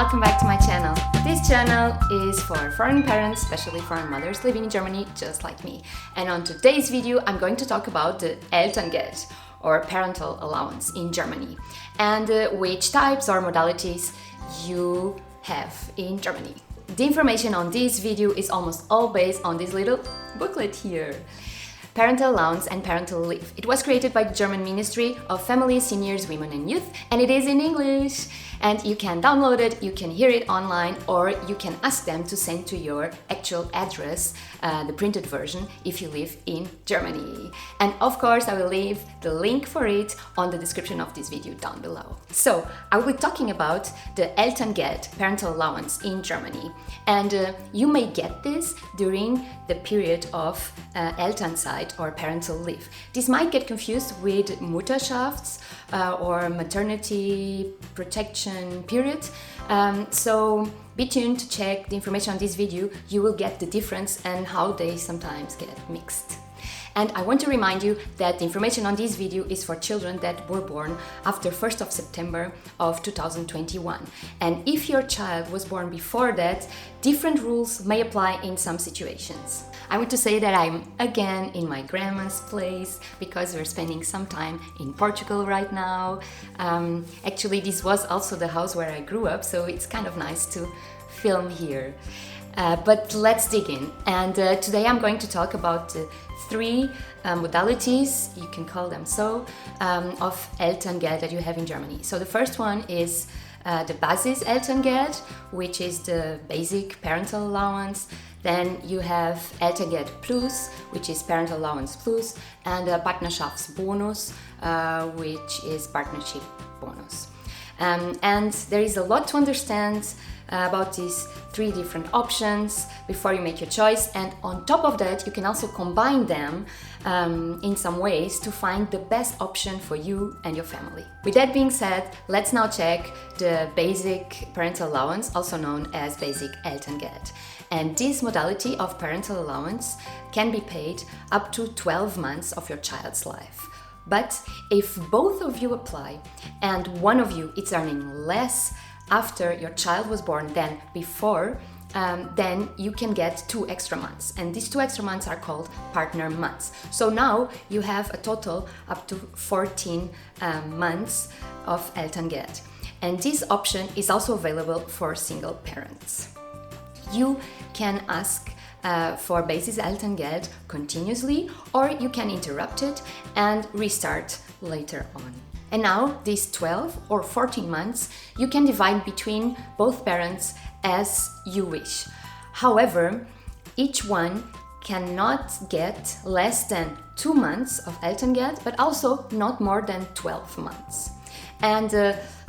welcome back to my channel. This channel is for foreign parents, especially foreign mothers living in Germany just like me. And on today's video I'm going to talk about the Elterngeld or parental allowance in Germany and which types or modalities you have in Germany. The information on this video is almost all based on this little booklet here. Parental Allowance and Parental Leave. It was created by the German Ministry of Family, Seniors, Women and Youth, and it is in English. And you can download it, you can hear it online, or you can ask them to send to your actual address the printed version if you live in Germany. And of course, I will leave the link for it on the description of this video down below. So, I will be talking about the Elterngeld, parental allowance in Germany. And you may get this during the period of Elternzeit or parental leave. This might get confused with Mutterschafts or maternity protection period. So be tuned to check the information on this video. You will get the difference and how they sometimes get mixed. And I want to remind you that the information on this video is for children that were born after 1st of September of 2021. And if your child was born before that, different rules may apply in some situations. I want to say that I'm again in my grandma's place because we're spending some time in Portugal right now. Actually, this was also the house where I grew up, so it's kind of nice to film here. But let's dig in. And today I'm going to talk about three modalities, you can call them so, of Elterngeld that you have in Germany. So the first one is the Basiselterngeld, which is the basic parental allowance. Then you have Elterngeldplus, which is parental allowance plus, and Partinerschaftsbonus, which is partnership bonus. And there is a lot to understand about these three different options before you make your choice, and on top of that you can also combine them in some ways to find the best option for you and your family. With that being said, let's now check the basic parental allowance, also known as basic Elterngeld. And this modality of parental allowance can be paid up to 12 months of your child's life. But if both of you apply and one of you is earning less after your child was born than before, then you can get 2 extra months. And these 2 extra months are called partner months. So now you have a total up to 14 months of Elterngeld. And this option is also available for single parents. You can ask for Basiselterngeld continuously, or you can interrupt it and restart later on. And now, these 12 or 14 months, you can divide between both parents as you wish. However, each one cannot get less than 2 months of Elterngeld, but also not more than 12 months. And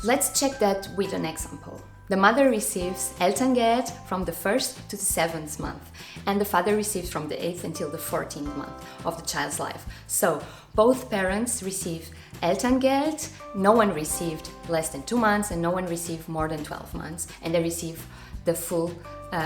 let's check that with an example. The mother receives Elterngeld from the 1st to the 7th month, and the father receives from the 8th until the 14th month of the child's life. So both parents receive Elterngeld, no one received less than 2 months and no one received more than 12 months, and they receive the full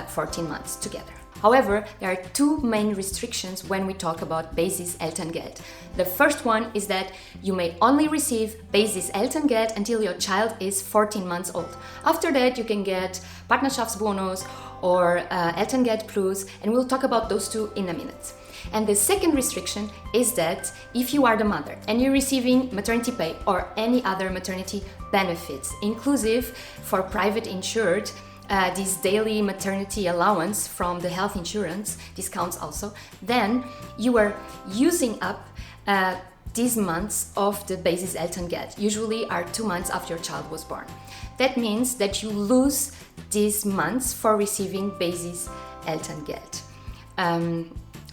14 months together. However, there are 2 main restrictions when we talk about Basiselterngeld. The first one is that you may only receive Basiselterngeld until your child is 14 months old. After that, you can get Partinerschaftsbonus or Elterngeldplus, and we'll talk about those 2 in a minute. And the second restriction is that if you are the mother and you're receiving maternity pay or any other maternity benefits, inclusive for private insured, this daily maternity allowance from the health insurance, this counts also, then you are using up these months of the Basiselterngeld, usually are 2 months after your child was born. That means that you lose these months for receiving Basiselterngeld.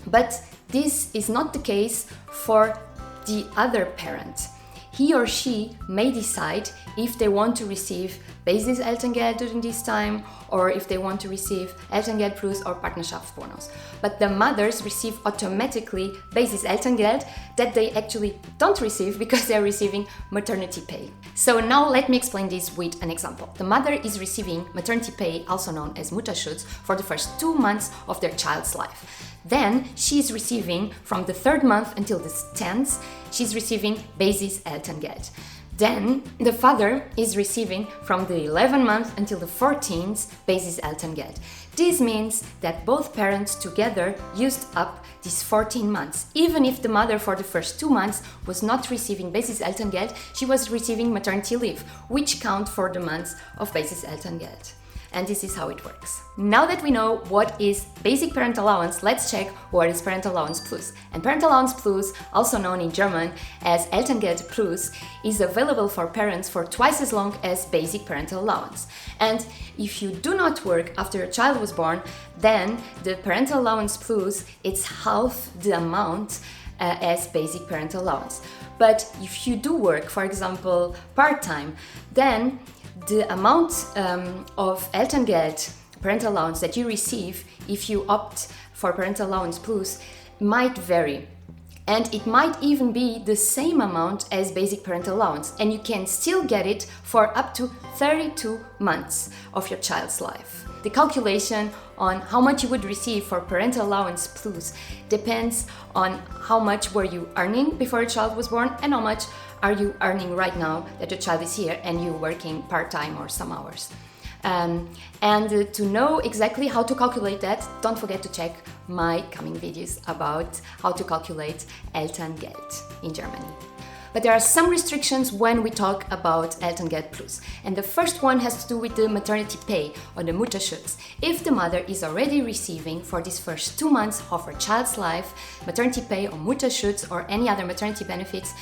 But this is not the case for the other parent. He or she may decide if they want to receive Basiselterngeld during this time, or if they want to receive Elterngeldplus or Partnerschaftsbonus. But the mothers receive automatically Basiselterngeld that they actually don't receive because they're receiving maternity pay. So now let me explain this with an example. The mother is receiving maternity pay, also known as Mutterschutz, for the first 2 months of their child's life. Then she's receiving from the 3rd month until the 10th, she's receiving Basiselterngeld. Then the father is receiving from the 11th month until the 14th Basiselterngeld. This means that both parents together used up these 14 months. Even if the mother for the first 2 months was not receiving Basiselterngeld, she was receiving maternity leave, which count for the months of Basiselterngeld. And this is how it works. Now that we know what is basic parent allowance, let's check what is Parental Allowance Plus. And Parental Allowance Plus, also known in German as Elterngeldplus, is available for parents for twice as long as basic parental allowance. And if you do not work after your child was born, then the Parental Allowance Plus, it's half the amount as basic parental allowance. But if you do work, for example, part-time, then the amount of Elterngeld parental allowance that you receive if you opt for Parental Allowance Plus might vary. And it might even be the same amount as basic parental allowance, and you can still get it for up to 32 months of your child's life. The calculation on how much you would receive for Parental Allowance Plus depends on how much were you earning before your child was born and how much are you earning right now that your child is here and you're working part-time or some hours. And to know exactly how to calculate that, don't forget to check my coming videos about how to calculate Elterngeld in Germany. But there are some restrictions when we talk about Elterngeldplus. And the first one has to do with the maternity pay or the Mutterschutz. If the mother is already receiving for these first 2 months of her child's life maternity pay or Mutterschutz or any other maternity benefits,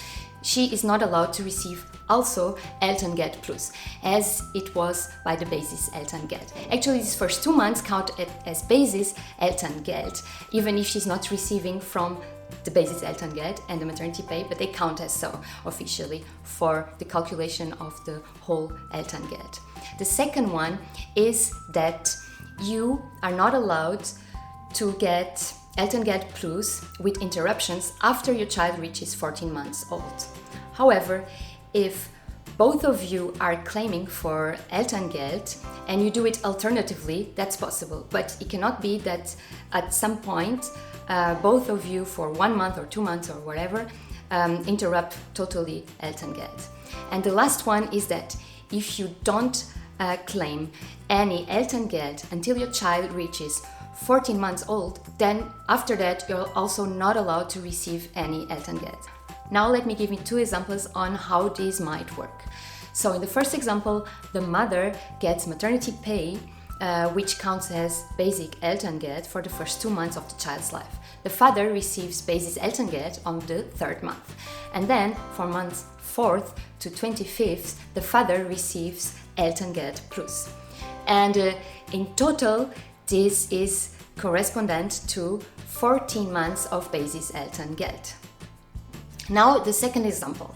she is not allowed to receive also Elterngeldplus, as it was by the Basiselterngeld. Actually, these first 2 months count as Basiselterngeld, even if she's not receiving from the Basiselterngeld and the maternity pay, but they count as so officially for the calculation of the whole Elterngeld. The second one is that you are not allowed to get Elterngeldplus with interruptions after your child reaches 14 months old. However, if both of you are claiming for Elterngeld and you do it alternatively, that's possible. But it cannot be that at some point both of you for 1 month or 2 months or whatever interrupt totally Elterngeld. And the last one is that if you don't claim any Elterngeld until your child reaches 14 months old, then after that you're also not allowed to receive any Elterngeld. Now let me give you 2 examples on how this might work. So in the first example, the mother gets maternity pay, which counts as basic Elterngeld for the first 2 months of the child's life. The father receives Basiselterngeld on the 3rd month. And then for months 4th to 25th, the father receives Elterngeldplus. And in total, this is correspondent to 14 months of Basiselterngeld. Now the second example,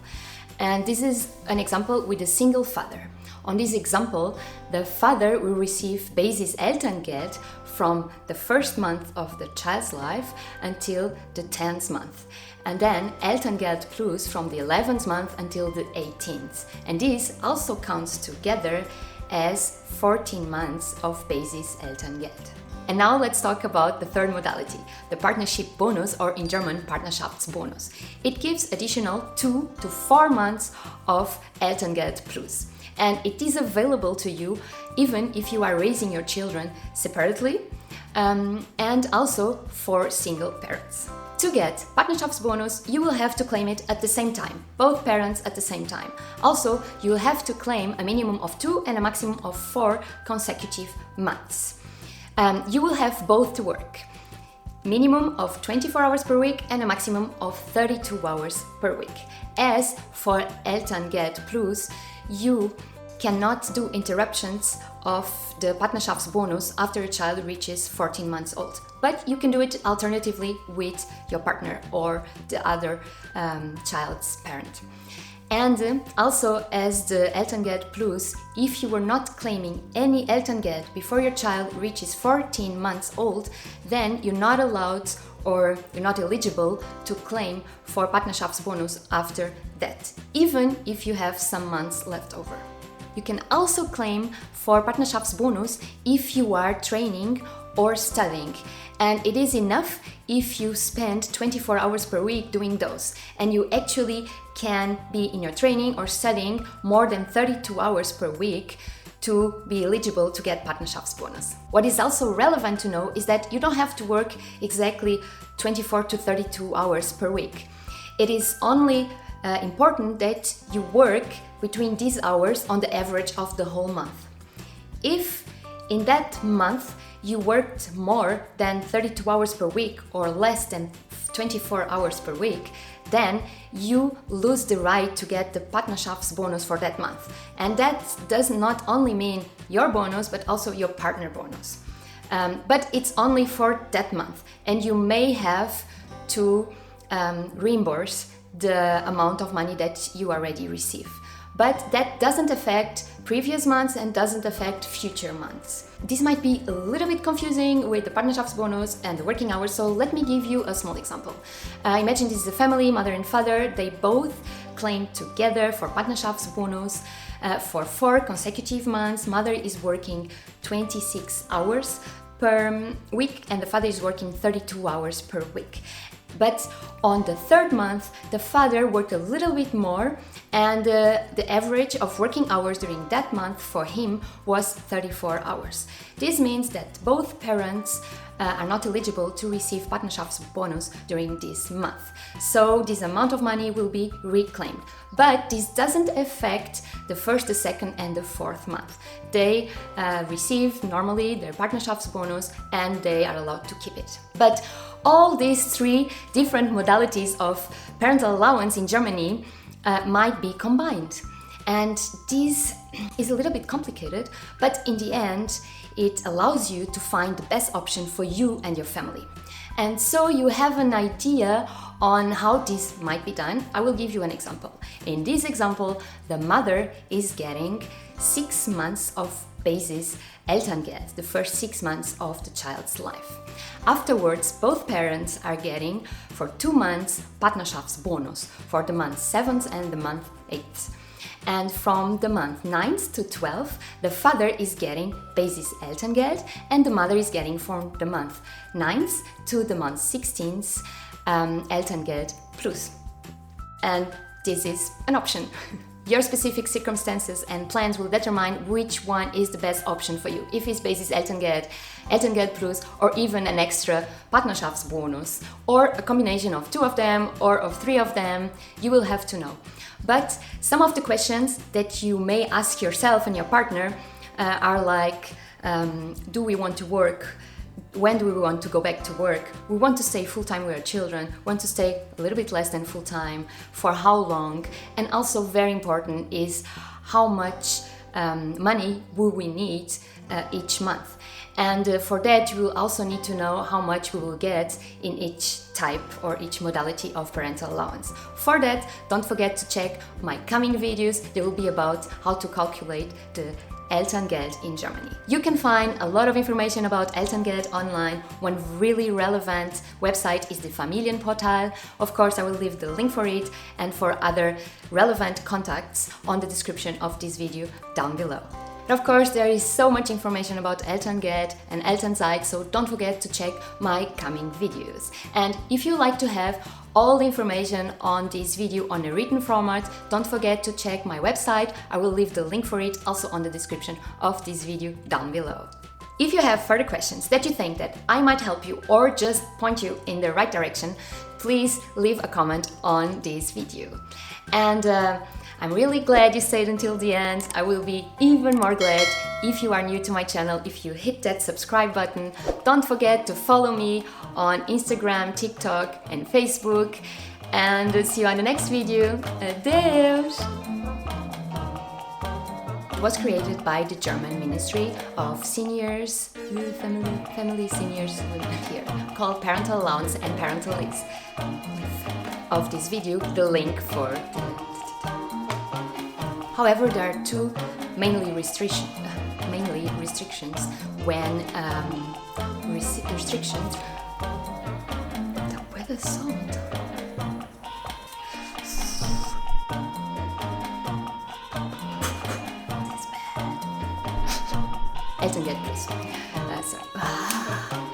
and this is an example with a single father. On this example, the father will receive Basiselterngeld from the 1st month of the child's life until the 10th month, and then Elterngeldplus from the 11th month until the 18th. And this also counts together as 14 months of Basiselterngeld. And now let's talk about the third modality, the Partnerschaftsbonus, or in German, Partnerschaftsbonus. It gives additional 2 to 4 months of Elterngeldplus. And it is available to you even if you are raising your children separately and also for single parents. To get Partnerschaftsbonus, you will have to claim it at the same time, both parents at the same time. Also, you will have to claim a minimum of 2 and a maximum of 4 consecutive months. You will have both to work. Minimum of 24 hours per week and a maximum of 32 hours per week. As for Elterngeldplus, you cannot do interruptions of the Partnerschaftsbonus after a child reaches 14 months old. But you can do it alternatively with your partner or the other child's parent. And also, as the Elterngeldplus, if you were not claiming any Elterngeld before your child reaches 14 months old, then you're not allowed or you're not eligible to claim for Partnerschaftsbonus after that, even if you have some months left over. You can also claim for Partnerschaftsbonus if you are training or studying, and it is enough if you spend 24 hours per week doing those, and you actually can be in your training or studying more than 32 hours per week to be eligible to get Partnerschaftsbonus. What is also relevant to know is that you don't have to work exactly 24 to 32 hours per week. It is only important that you work between these hours on the average of the whole month. If in that month you worked more than 32 hours per week or less than 24 hours per week, then you lose the right to get the Partnerschaftsbonus for that month. And that does not only mean your bonus, but also your partner bonus. But it's only for that month, and you may have to reimburse the amount of money that you already receive. But that doesn't affect previous months and doesn't affect future months. This might be a little bit confusing with the Partnerschaftsbonus and the working hours, so let me give you a small example. Imagine this is a family, mother and father. They both claim together for Partnerschaftsbonus for 4 consecutive months. Mother is working 26 hours per week and the father is working 32 hours per week. But on the 3rd month, the father worked a little bit more, and the average of working hours during that month for him was 34 hours. This means that both parents are not eligible to receive Partnerschaftsbonus during this month. So this amount of money will be reclaimed. But this doesn't affect the 1st, the 2nd and the 4th month. They receive normally their Partnerschaftsbonus and they are allowed to keep it. But all these 3 different modalities of parental allowance in Germany might be combined. And this is a little bit complicated, but in the end, it allows you to find the best option for you and your family. And so you have an idea on how this might be done. I will give you an example. In this example, the mother is getting 6 months of Basiselterngeld, the first 6 months of the child's life. Afterwards, both parents are getting for 2 months Partnerschaftsbonus for the month 7th and the month 8th. And from the month 9th to 12th, the father is getting Basiselterngeld and the mother is getting from the month 9th to the month 16th Elterngeldplus. And this is an option. Your specific circumstances and plans will determine which one is the best option for you. If it's Basiselterngeld, Elterngeldplus, or even an extra Partnerschaftsbonus, or a combination of 2 of them or of 3 of them, you will have to know. But some of the questions that you may ask yourself and your partner are like, do we want to work? When do we want to go back to work? We want to stay full-time with our children, want to stay a little bit less than full-time, for how long? And also very important is how much money will we need each month. And for that, you will also need to know how much we will get in each type or each modality of parental allowance. For that, don't forget to check my coming videos. They will be about how to calculate the Elterngeld in Germany. You can find a lot of information about Elterngeld online. One really relevant website is the Familienportal. Of course, I will leave the link for it and for other relevant contacts on the description of this video down below. Of course, there is so much information about Elterngeld and Elternzeit, so don't forget to check my coming videos. And if you like to have all the information on this video on a written format, don't forget to check my website. I will leave the link for it also on the description of this video down below. If you have further questions that you think that I might help you or just point you in the right direction, please leave a comment on this video. And I'm really glad you stayed until the end. I will be even more glad if you are new to my channel, if you hit that subscribe button. Don't forget to follow me on Instagram, TikTok and Facebook. And see you on the next video. Adeus! It was created by the German Ministry of Seniors, Family Seniors here, called Parental Allowance and Parental Leave. Of this video, the link for the... However, there are 2 mainly restrictions when restrictions. Where the sound? Elterngeldplus. Sorry.